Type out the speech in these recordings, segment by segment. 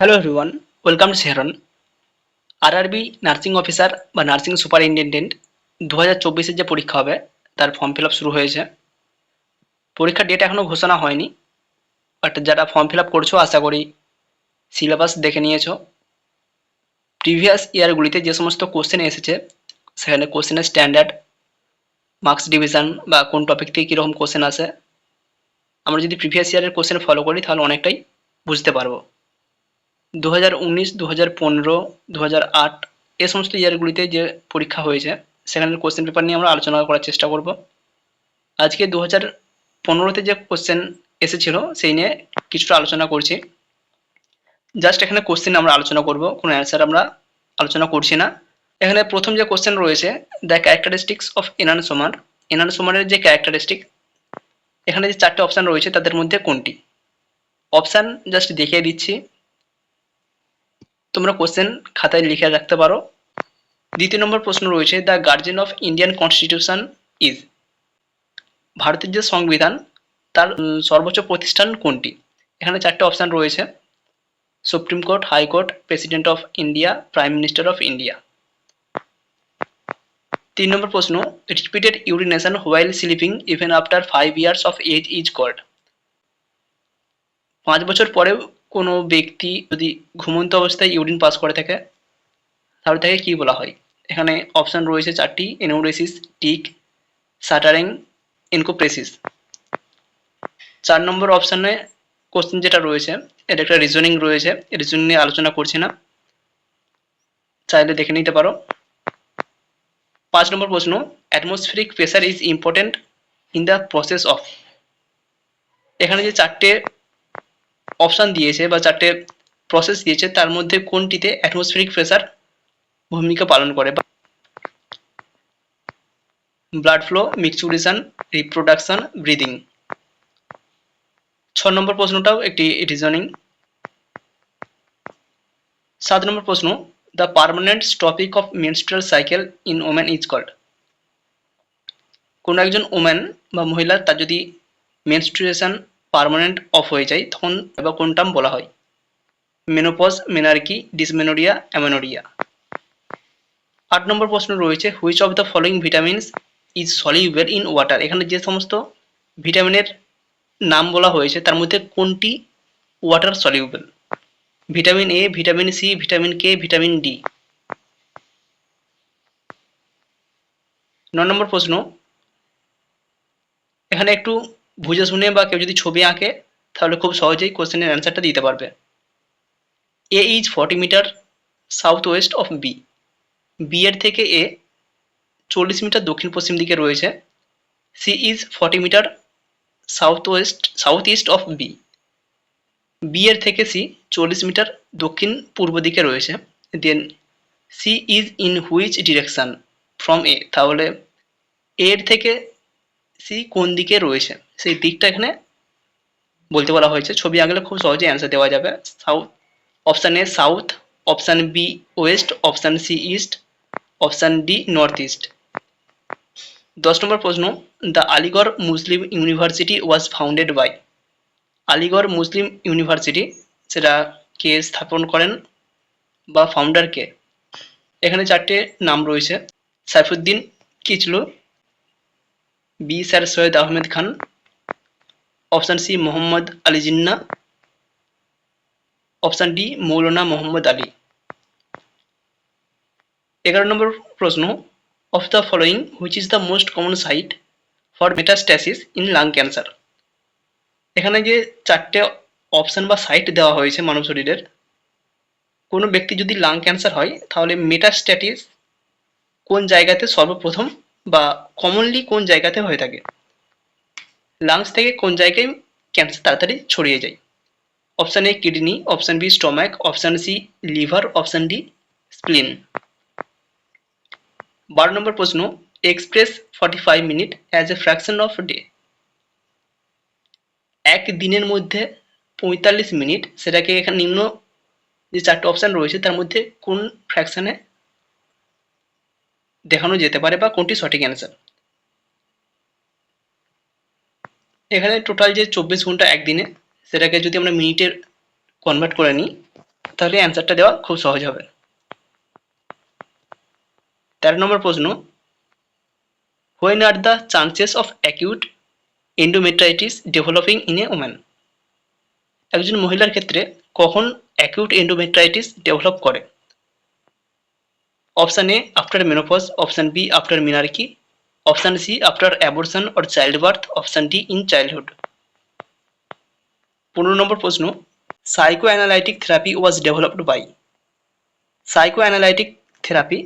Hello everyone, welcome to শেহরন। RRB nursing officer বা nursing superintendent 2024-এর যে পরীক্ষা হবে তার ফর্ম ফিল আপ শুরু হয়েছে। পরীক্ষার ডেট এখনও ঘোষণা হয়নি, বাট যারা ফর্ম ফিল আপ করছো আশা করি সিলেবাস দেখে নিয়েছো। প্রিভিয়াস ইয়ারগুলিতে যে সমস্ত কোশ্চেন এসেছে সেখানে কোশ্চেনের স্ট্যান্ডার্ড, মার্কস ডিভিশন বা কোন টপিক থেকে কীরকম কোশ্চেন আসে, আমরা যদি প্রিভিয়াস ইয়ারের কোশ্চেন ফলো করি তাহলে অনেকটাই বুঝতে পারবো। 2019, 2015, 2008 এ সমস্ত ইয়ারগুলিতে যে পরীক্ষা হয়েছে সেখানের কোশ্চেন পেপার নিয়ে আমরা আলোচনা করার চেষ্টা করব। আজকে 2015-তে যে কোশ্চেন এসেছিল সেই নিয়ে কিছুটা আলোচনা করছি। জাস্ট এখানে কোশ্চেন আমরা আলোচনা করব, কোনো অ্যান্সার আমরা আলোচনা করছি না। এখানে প্রথম যে কোশ্চেন রয়েছে, দ্য ক্যারেক্টারিস্টিক্স অফ এনানসোমার। এনানসোমারের যে ক্যারেক্টারিস্টিক, এখানে যে চারটে অপশান রয়েছে তাদের মধ্যে কোনটি? অপশান জাস্ট দেখিয়ে দিচ্ছি, তোমরা কোশ্চেন খাতায় লিখে রাখতে পারো। দ্বিতীয় নম্বর প্রশ্ন রয়েছে, the guardian of Indian constitution is. ভারতের যে সংবিধান তার সর্বোচ্চ প্রতিষ্ঠান কোনটি? এখানে চারটে অপশান রয়েছে, supreme court, high court, president of India, prime minister of India. 3 number প্রশ্ন, repeated urination while sleeping even after 5 years of age is called. 5 বছর পরেও কোনো ব্যক্তি যদি ঘুমন্ত অবস্থায় ইউরিন পাস করে থাকে তাহলে তাকে কী বলা হয়? এখানে অপশান রয়েছে চারটি, এনুরেসিস, টিক, শাটারিং, এনকোপ্রেসিস। 4 নম্বর অপশানে কোশ্চেন যেটা রয়েছে এটা একটা রিজনিং রয়েছে, রিজনিং নিয়ে আলোচনা করছি না, চাইলে দেখে নিতে পারো। 5 নম্বর প্রশ্ন, atmospheric pressure is important in the process of. এখানে যে চারটে অপশান দিয়েছে বা চারটে প্রসেস দিয়েছে তার মধ্যে কোনটিতে অ্যাটমসফেরিক প্রেসার ভূমিকা পালন করে? Blood flow, micturition, reproduction, breathing. 6 নম্বর প্রশ্নটাও একটি রিজনিং। 7 নম্বর প্রশ্ন, the permanent stopping of menstrual cycle in women is called. কোনো একজন ওমেন বা মহিলা তার যদি মেনস্ট্রুয়েশন পার্মানেন্ট অফ হয়ে যায় তখন বা কোন টার্ম বলা হয়? Menopause, মেনার্কি, dysmenorrhoea, amenorrhoea. 8 নম্বর প্রশ্ন রয়েছে, which of the following vitamins is soluble in water. এখানে যে সমস্ত ভিটামিনের নাম বলা হয়েছে তার মধ্যে কোনটি water soluble? Vitamin A, vitamin C, vitamin K, vitamin D. 9 number প্রশ্ন, এখানে একটু বুঝে শুনে বা কেউ যদি ছবি আঁকে তাহলে খুব সহজেই কোশ্চেনের অ্যান্সারটা দিতে পারবে। A is 40 metre south west of B. B এর থেকে এ 40 মিটার দক্ষিণ পশ্চিম দিকে রয়েছে। C is 40 metre south east of B. B এর থেকে সি 40 মিটার দক্ষিণ পূর্ব দিকে রয়েছে। Then C is in which direction from A. তাহলে এর থেকে সি কোন দিকে রয়েছে সেই দিকটা এখানে বলতে বলা হয়েছে। ছবি আঁকলে খুব সহজে অ্যান্সার দেওয়া যাবে। South, option A south, option B west, option C east, option D north east. 10 number প্রশ্ন, the Aligarh Muslim university was founded by. Aligarh Muslim university সেটা কে স্থাপন করেন বা ফাউন্ডার কে? এখানে চারটে নাম রয়েছে, Saifuddin Kitchlew, B sir Syed Ahmed Khan, option C Mohammad Ali Jinnah, option D Maulana Mohammad Ali. 11 নম্বর প্রশ্ন, of the following which is the most common site for metastasis in lung cancer. এখানে যে চারটে অপশান বা সাইট দেওয়া হয়েছে মানব শরীরের, কোনো ব্যক্তি যদি লাং ক্যান্সার হয় তাহলে মেটাস্ট্যাটিস কোন জায়গাতে সর্বপ্রথম বা কমনলি কোন জায়গাতে হয়ে থাকে? লাংস থেকে কোন জায়গায় ক্যান্সার তাড়াতাড়ি ছড়িয়ে যায়? Option A kidney, option B stomach, option C liver, option D spleen. 12 number প্রশ্ন, express 45 minute as a fraction of day. এক দিনের মধ্যে 45 মিনিট সেটাকে এখানে নিম্ন যে চারটে অপশান রয়েছে তার মধ্যে কোন ফ্র্যাকশনে দেখানো যেতে পারে বা কোনটি সঠিক অ্যান্সার? এখানে টোটাল যে 24 ঘন্টা একদিনে সেটাকে যদি আমরা মিনিটে কনভার্ট করে নিই তাহলে অ্যান্সারটা দেওয়া খুব সহজ হবে। 13 নম্বর প্রশ্ন, when are the chances of acute endometritis developing in a woman? একজন মহিলার ক্ষেত্রে কখন অ্যাকিউট এন্ডোমেট্রাইটিস ডেভেলপ করে? Option A after menopause, option B after menarche, option C after abortion or child birth, option D in childhood. 15 number প্রশ্ন, psycho analytic therapy was developed by? Psycho analytic therapy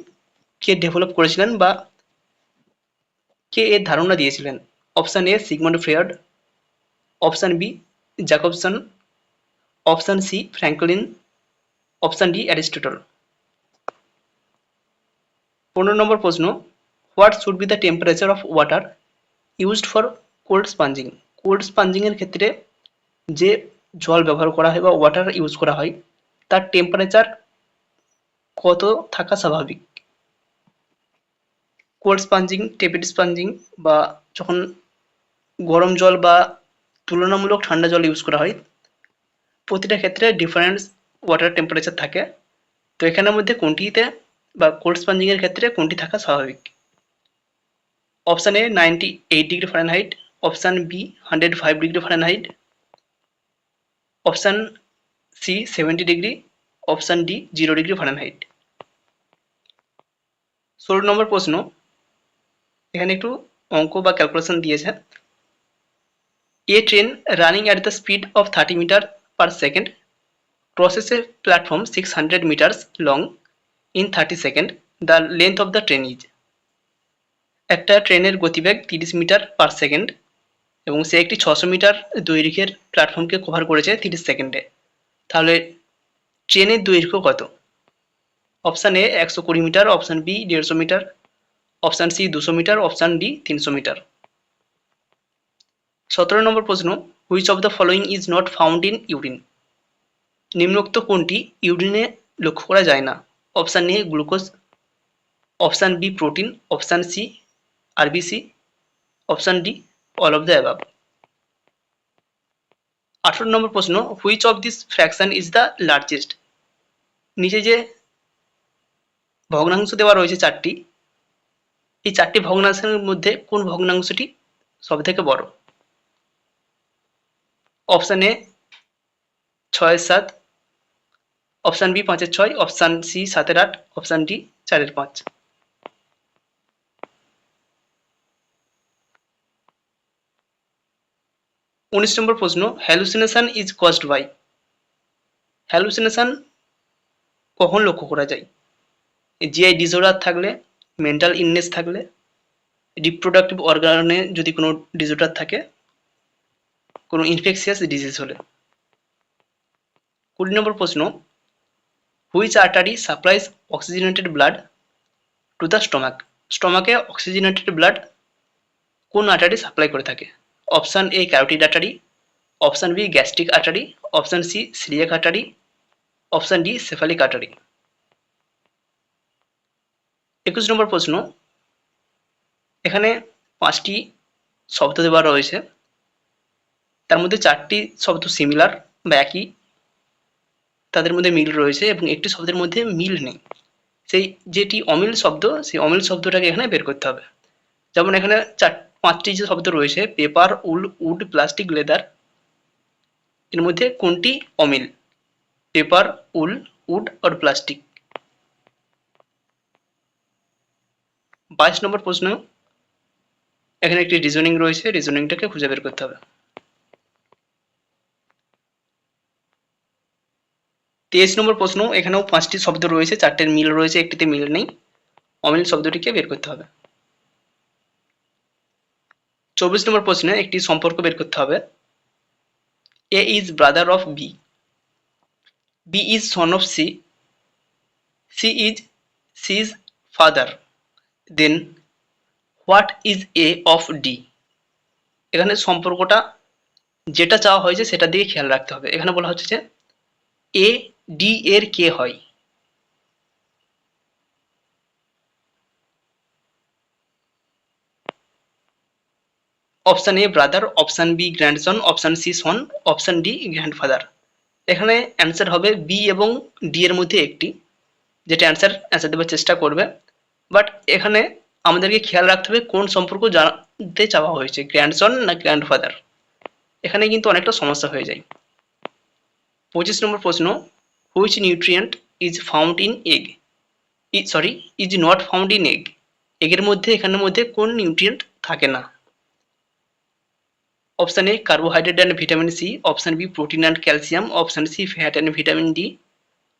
কে develop করেছিলেন বা কে এর ধারণা দিয়েছিলেন? Option A Sigmund Freud, option B Jacobson, option C Franklin, option D Aristotle. 15 number প্রশ্ন, what should be the temperature of water used for cold sponging? Cold sponging এর ক্ষেত্রে যে জল ব্যবহার করা হয় বা ওয়াটার ইউজ করা হয় তার টেম্পারেচার কত থাকা স্বাভাবিক? কোল্ড স্পঞ্জিং, টেপিড স্পঞ্জিং বা যখন গরম জল বা তুলনামূলক ঠান্ডা জল ইউজ করা হয়, প্রতিটা ক্ষেত্রে ডিফারেন্স ওয়াটার টেম্পারেচার থাকে। তো এখানের মধ্যে কোনটিতে বা কোল্ড স্পঞ্জিং এর ক্ষেত্রে কোনটি থাকা স্বাভাবিক? Option A 98 degree Fahrenheit, option B 105 degree Fahrenheit, option C 70 degree, option D 0 degree Fahrenheit. 16 number প্রশ্ন, এখানে একটু অঙ্ক বা ক্যালকুলেশন দিয়েছে। A train running at the speed of 30 meter per second crosses a platform 600 meters long in 30 seconds. The length of the train is? একটা ট্রেনের গতিবেগ 30 metre per second এবং সে একটি 600 মিটার দৈর্ঘ্যের প্ল্যাটফর্মকে কভার করেছে 30 সেকেন্ডে। তাহলে ট্রেনের দৈর্ঘ্য কত? Option A 120 metre, option B 150 metre, option C 200 metre, option D 300 metre. 17 number প্রশ্ন, which of the following is not found in urine? নিম্নোক্ত কোনটি ইউরিনে লক্ষ্য করা যায় না? Option A glucose, option B protein, option C RBC, option D all of the above. 18 number প্রশ্ন, which of this fraction is the largest? নিচে যে ভগ্নাংশ দেওয়া রয়েছে চারটি, এই চারটি ভগ্নাংশের মধ্যে কোন ভগ্নাংশটি সব থেকে বড়? Option A 6/7, option B 5/6, option C 7/8, option D 4/5। 19 number প্রশ্ন, hallucination is caused by? Hallucination কখন লক্ষ্য করা যায়? জিআই ডিসঅর্ডার থাকলে, মেন্টাল ইলনেস থাকলে, রিপ্রোডাক্টিভ অর্গানে যদি কোনো ডিসঅর্ডার থাকে, কোনো ইনফেকশিয়াস ডিজিজ হলে। 20 নম্বর প্রশ্ন, which artery supplies oxygenated blood to the stomach? স্টমাকে অক্সিজেনেটেড ব্লাড কোন আর্টারি সাপ্লাই করে থাকে? Option A carotid artery, option B gastric artery, option C coeliac artery, option D cephalic artery. 21 নম্বর প্রশ্ন, এখানে 5টি শব্দ দেওয়া রয়েছে, তার মধ্যে 4টি শব্দ সিমিলার বা একই, তাদের মধ্যে মিল রয়েছে এবং একটি শব্দের মধ্যে মিল নেই। সেই যেটি অমিল শব্দ, সেই অমিল শব্দটাকে এখানে বের করতে হবে। যেমন এখানে 5টি যে শব্দ রয়েছে, paper, wool, wood, plastic, leather, এর মধ্যে কোনটি অমিল? পেপার, উল, উড আর প্লাস্টিক। 22 নম্বর প্রশ্ন, এখানে একটি রিজনিং রয়েছে, রিজনিংটাকে খুঁজে বের করতে হবে। 23 নম্বর প্রশ্ন, এখানেও 5টি শব্দ রয়েছে, 4টের মিল রয়েছে, একটিতে মিল নেই, অমিল শব্দটিকে বের করতে হবে। 24 নম্বর প্রশ্নে একটি সম্পর্ক বের করতে হবে। A is brother of B, B is son of C, C is C's father, then what is A of D? এখানে সম্পর্কটা যেটা চাওয়া হয়েছে সেটা দিয়ে খেয়াল রাখতে হবে। এখানে বলা হচ্ছে যে এ ডি এর কে হয়? Option A brother, option B grandson, option C son, option D grandfather. এখানে অ্যান্সার হবে বি এবং ডি এর মধ্যে একটি, যেটা অ্যান্সার দেওয়ার চেষ্টা করবে। বাট এখানে আমাদেরকে খেয়াল রাখতে হবে কোন সম্পর্ক জানতে চাওয়া হয়েছে, গ্র্যান্ডসন না গ্র্যান্ডফাদার। এখানে কিন্তু অনেকটা সমস্যা হয়ে যায়। 25 নম্বর প্রশ্ন, which nutrient is found in egg, is not found in egg. এগের মধ্যে এখানের মধ্যে কোন নিউট্রিয়েন্ট থাকে না? Option A carbohydrate and vitamin C, option B protein and calcium, option C fat and vitamin D,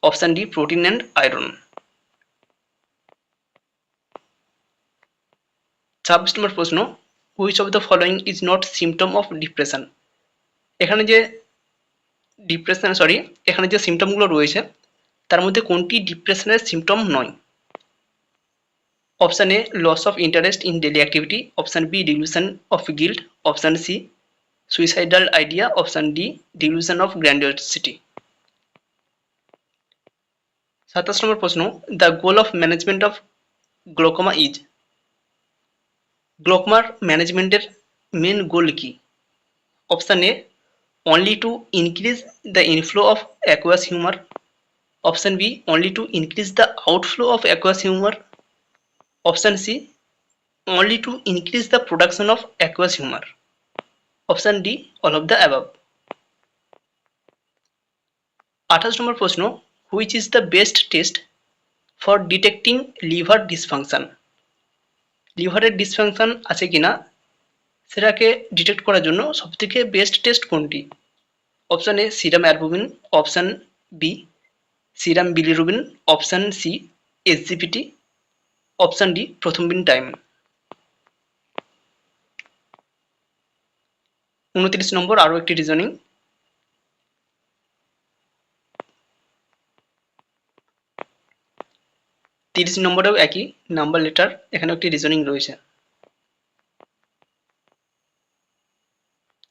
option D protein and iron. 26 নম্বর প্রশ্ন, which of the following is not symptom of depression. এখানে যে এখানে যে সিমটমগুলো রয়েছে তার মধ্যে কোনটি ডিপ্রেশনের সিমটম নয়? Option A loss of interest in daily activity, option B delusion of guilt, option C suicidal idea, option D delusion of grandiosity. 27 নম্বর প্রশ্ন, the goal of management of glaucoma is. গ্লোকোমার ম্যানেজমেন্টের মেন গোল কি? Option A only to increase the inflow of aqueous humor, option B only to increase the outflow of aqueous humor, option C only to increase the production of aqueous humor, option D all of the above। 28 নম্বর প্রশ্ন, which is the best test for detecting liver dysfunction। লিভারের dysfunction আছে কিনা সেটাকে detect করার জন্য সবথেকে best test কোনটি? Option A serum albumin, option B serum bilirubin, option C SGPT, option D prothrombin time. 29 number আরও একটি রিজনিং, তিরিশ নম্বরেও একই নাম্বার লেটার, এখানে একটি রিজনিং রয়েছে।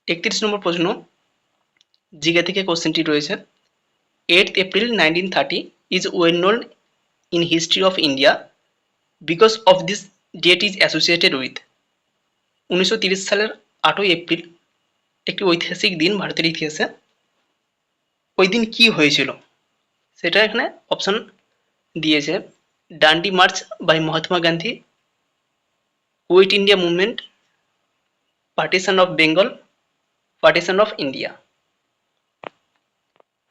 31 নম্বর প্রশ্ন, জিকে থেকে কোশ্চেনটি রয়েছে। 8th April 1930 is well known in history of India because of this date is associated with। 1930 সালের 8ই এপ্রিল একটি ঐতিহাসিক দিন ভারতের ইতিহাসে। ওই দিন কি হয়েছিল সেটা এখানে অপশন দিয়েছে। Dandi march by Mahatma Gandhi, quit India movement, partition of Bengal, partition of India.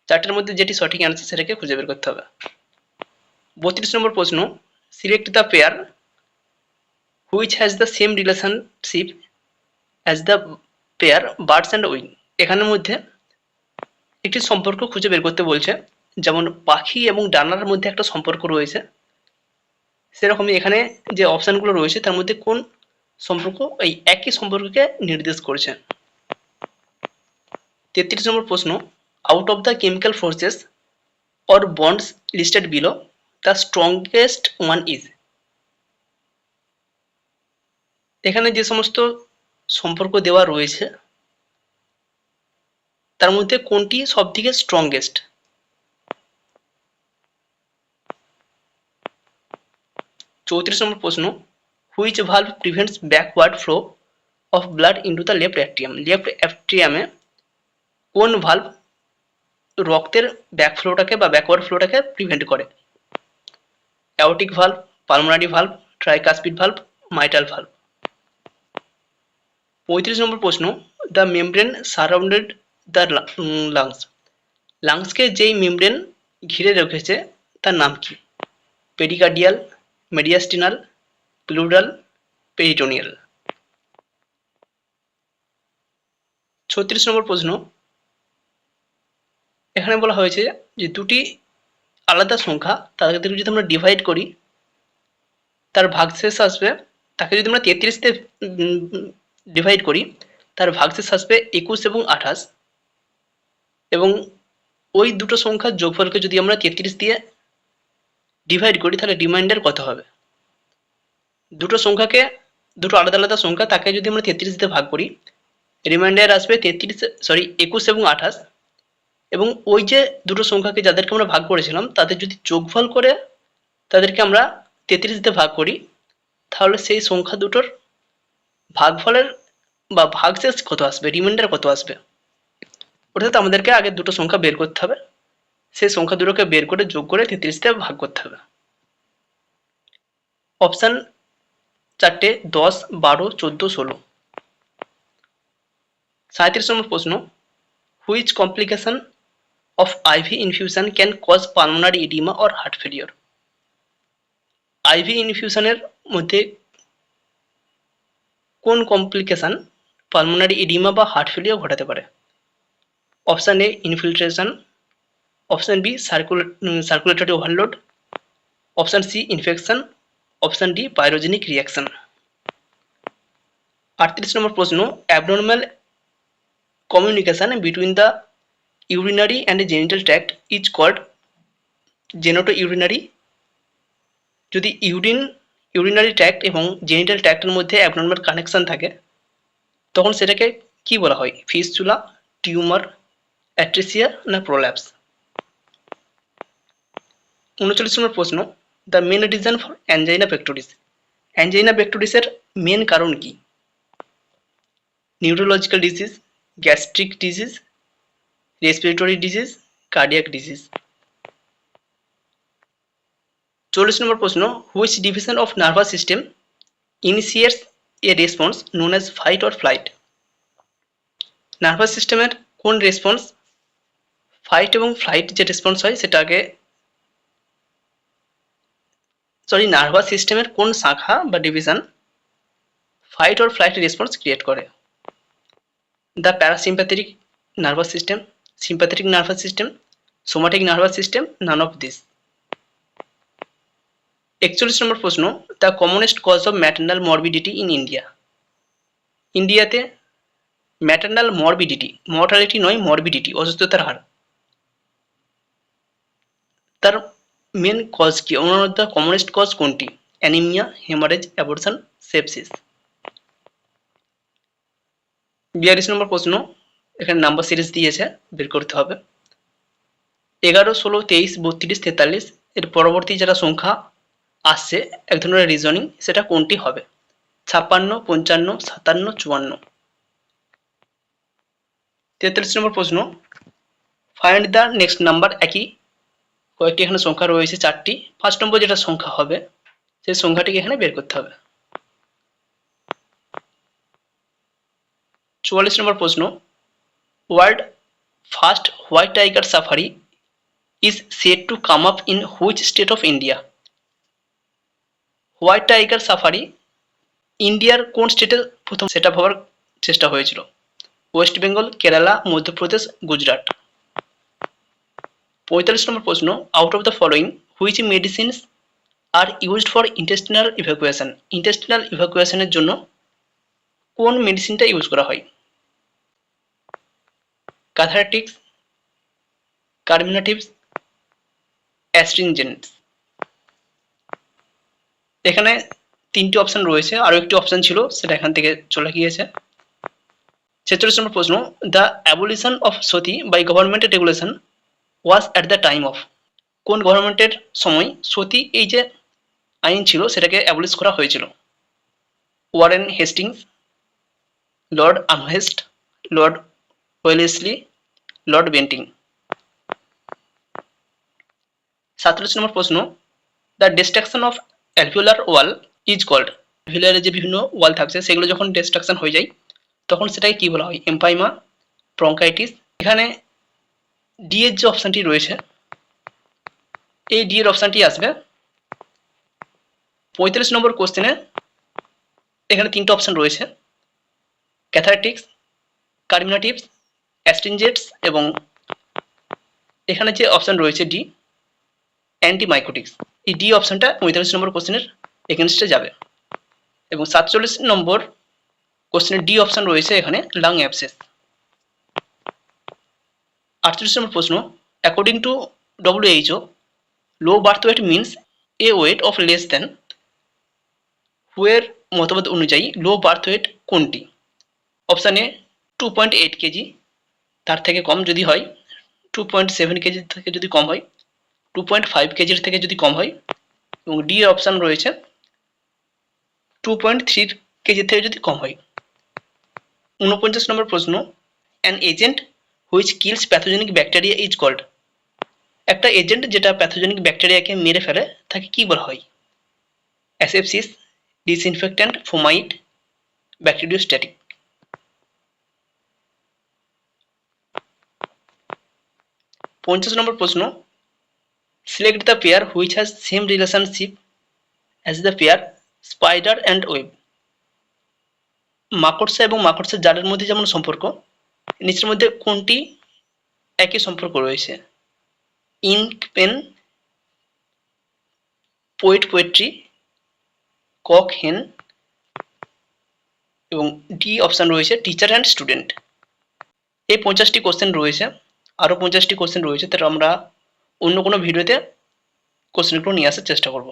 চারটের মধ্যে যেটি সঠিক অ্যান্সার সেটাকে খুঁজে বের করতে হবে। 32 নম্বর প্রশ্ন, select the pair which has the same relationship as the pair birds and wing. এখানের মধ্যে একটি সম্পর্ক খুঁজে বের করতে বলছে, যেমন পাখি এবং ডানার মধ্যে একটা সম্পর্ক রয়েছে, সেরকমই এখানে যে অপশানগুলো রয়েছে তার মধ্যে কোন সম্পর্ক এই একই সম্পর্ককে নির্দেশ করছে। 33 নম্বর প্রশ্ন, out of the chemical forces or bonds listed below the strongest one is. এখানে যে সমস্ত সম্পর্ক দেওয়া রয়েছে তার মধ্যে কোনটি সবথেকে স্ট্রংগেস্ট? চৌত্রিশ নম্বর প্রশ্ন, which valve prevents backward flow of blood into the left atrium. Left অ্যাট্রিয়ামে কোন ভালভ রক্তের ব্যাকফ্লোটাকে বা ব্যাকওয়ার্ড ফ্লোটাকে প্রিভেন্ট করে? Aortic valve, pulmonary valve, tricuspid valve, mitral valve. 35 নম্বর প্রশ্ন, the membrane surrounded the lungs. লাংসকে যেই মেমব্রেন ঘিরে রেখেছে তার নাম কি? Pericardial, mediastinal, pleural, peritoneal. 36 নম্বর প্রশ্ন, এখানে বলা হয়েছে যে দুটি আলাদা সংখ্যা তাদেরকে যদি আমরা ডিভাইড করি তার ভাগশেষ আসবে, তাকে যদি আমরা 33 তে ডিভাইড করি তার ভাগশেষ আসবে 21 এবং 28, এবং ওই দুটো সংখ্যার যোগফলকে যদি আমরা 33 দিয়ে ডিভাইড করি তাহলে রিমাইন্ডার কত হবে? দুটো সংখ্যাকে, দুটো আলাদা আলাদা সংখ্যা তাকে যদি আমরা 33 দিয়ে ভাগ করি রিমাইন্ডার আসবে 21 এবং 28, এবং ওই যে দুটো সংখ্যাকে যাদেরকে আমরা ভাগ করেছিলাম তাদের যদি যোগফল করে তাদেরকে আমরা 33 দিয়ে ভাগ করি তাহলে সেই সংখ্যা দুটোর ভাগফলের বা ভাগশেষ কত আসবে, রিমাইন্ডার কত আসবে? অর্থাৎ আমাদেরকে আগে দুটো সংখ্যা বের করতে হবে, সেই সংখ্যা দুটোকে বের করে যোগ করে 33 দিয়ে ভাগ করতে হবে। অপশান চারটে 10, 12, 14, 16। 37 নম্বর প্রশ্ন, which complication of IV infusion can cause pulmonary oedema or heart failure? IV ইনফিউশনের মধ্যে কোন কমপ্লিকেশন পালমোনারি ইডিমা বা হার্ট ফেলিওর ঘটাতে পারে? Option A infiltration, option B circulatory overload, option C infection, option D pyrogenic reaction. 38 নম্বর প্রশ্ন, abnormal communication between the urinary and genital tract is called genitourinary. যদি urinary tract এবং genital ট্র্যাক্টের মধ্যে abnormal connection থাকে তখন সেটাকে কি বলা হয়? ফিস্চুলা, টিউমার, অ্যাট্রেসিয়া না প্রোল্যাপস? 39 নম্বর প্রশ্ন, the main reason for angina pectoris. Angina পেক্টোরিসের মেন কারণ কি? Neurological disease, gastric disease, respiratory disease, cardiac disease. 40 নম্বর প্রশ্ন, which division of nervous system initiates a response known as fight or flight? Nervous সিস্টেমের কোন response fight এবং flight যে response হয় সেটাকে নার্ভাস সিস্টেমের কোন শাখা বা division fight or flight response create করে? The parasympathetic nervous system, sympathetic nervous system, somatic nervous system, none of this. 41 number প্রশ্ন, the commonest cause of maternal morbidity in India. ইন্ডিয়াতে ম্যাটার্নাল মরবিডিটি, মর্টালিটি নয়, morbidity, অসুস্থতার হার, তার main cause কি? ওনার the commonest cause কোনটি? Anaemia, haemorrhage, abortion, sepsis. 42 number প্রশ্ন, এখানে নাম্বার সিরিজ দিয়েছে, বের করতে হবে। 11, 16, 23, 32, 43 এর পরবর্তী যেটা সংখ্যা আসছে এক ধরনের রিজনিং, সেটা কোনটি হবে? 56, 55, 57, 54। 43 নম্বর প্রশ্ন, ফাইন্ড দ্য নেক্সট নাম্বার। একই কয়েকটি এখানে সংখ্যা রয়েছে, 4টি। 5 নম্বর যেটা সংখ্যা হবে সেই সংখ্যাটিকে এখানে বের করতে হবে। 44 নম্বর প্রশ্ন, world first white tiger safari is said to come up in which state of India? White tiger safari ইন্ডিয়ার কোন স্টেটে প্রথম সেট আপ হওয়ার চেষ্টা হয়েছিল? ওয়েস্ট বেঙ্গল, কেরালা, মধ্যপ্রদেশ, গুজরাট। 45 নম্বর প্রশ্ন, out of the following which medicines are used for intestinal evacuation. Intestinal ইভ্যাকুয়েশনের জন্য কোন মেডিসিনটা ইউজ করা হয়? ক্যাথারেটিক্স, কার্মিনাটিভস, অ্যাস্ট্রিনজেন্টস। এখানে 3টি অপশন রয়েছে, আরও একটি অপশন ছিল সেটা এখান থেকে চলে গিয়েছে। 46 নম্বর প্রশ্ন, the abolition of Sati by government regulation was at the time of. কোন গভর্নমেন্টের সময় সতী এই যে আইন ছিল সেটাকে অ্যাবলিশ করা হয়েছিল? Warren Hastings, lord Amherst, lord Wellesley, lord Bentinck. 47 নম্বর প্রশ্ন, the destruction of alveolar wall is called. অ্যালভিওলারে যে বিভিন্ন ওয়াল থাকছে সেগুলো যখন ডিস্ট্রাকশন হয়ে যায় তখন সেটাকে কি বলা হয়? এমফাইমা, ব্রঙ্কাইটিস। এখানে ডি এর যে অপশানটি রয়েছে এই ডি এর অপশানটি আসবে। 45 নম্বর কোশ্চেনে এখানে 3টে অপশান রয়েছে, ক্যাথারেটিক্স, কার্মিনাটিভস, অ্যাস্ট্রিনজেন্টস এবং এখানে যে অপশান রয়েছে ডি, অ্যান্টিমাইকোটিক্স। এই ডি অপশানটা 45 নম্বর কোশ্চেনের এগেনস্টে যাবে। এবং 47 নম্বর কোশ্চেনের ডি অপশান রয়েছে এখানে লাং অ্যাবসেস। 48 নম্বর প্রশ্ন, according to WHO low birth weight means a weight of less than. হুয়ের মতবাদ অনুযায়ী লো বার্থ ওয়েট কোনটি? অপশান এ 2.8 কেজি, তার থেকে কম যদি হয় 2.7 কেজির থেকে যদি কম হয়, 2.5 কেজির থেকে যদি কম হয়, এবং ডি এর অপশান রয়েছে 2.3 কেজির থেকে যদি কম হয়। 49 নম্বর প্রশ্ন, an agent which kills pathogenic bacteria is called. একটা এজেন্ট যেটা প্যাথোজেনিক ব্যাকটেরিয়াকে মেরে ফেলে তাকে কি বলা হয়? Asepsis, disinfectant, ফোমাইট, ব্যাকটেরিওস্ট্যাটিক। 50 নম্বর প্রশ্ন, select the pair which has same relationship as the pair spider and web. মাকড়সা এবং মাকড়সার জালের মধ্যে যেমন সম্পর্ক, নিচের মধ্যে কোনটি একই সম্পর্ক রয়েছে? Ink pen, poet poetry, cock hen, এবং ডি অপশান রয়েছে টিচার অ্যান্ড স্টুডেন্ট। এই 50টি কোশ্চেন রয়েছে, আরও 50টি কোশ্চেন রয়েছে, তারা আমরা অন্য কোনো ভিডিওতে কোশ্চেনগুলো নিয়ে আসার চেষ্টা করব।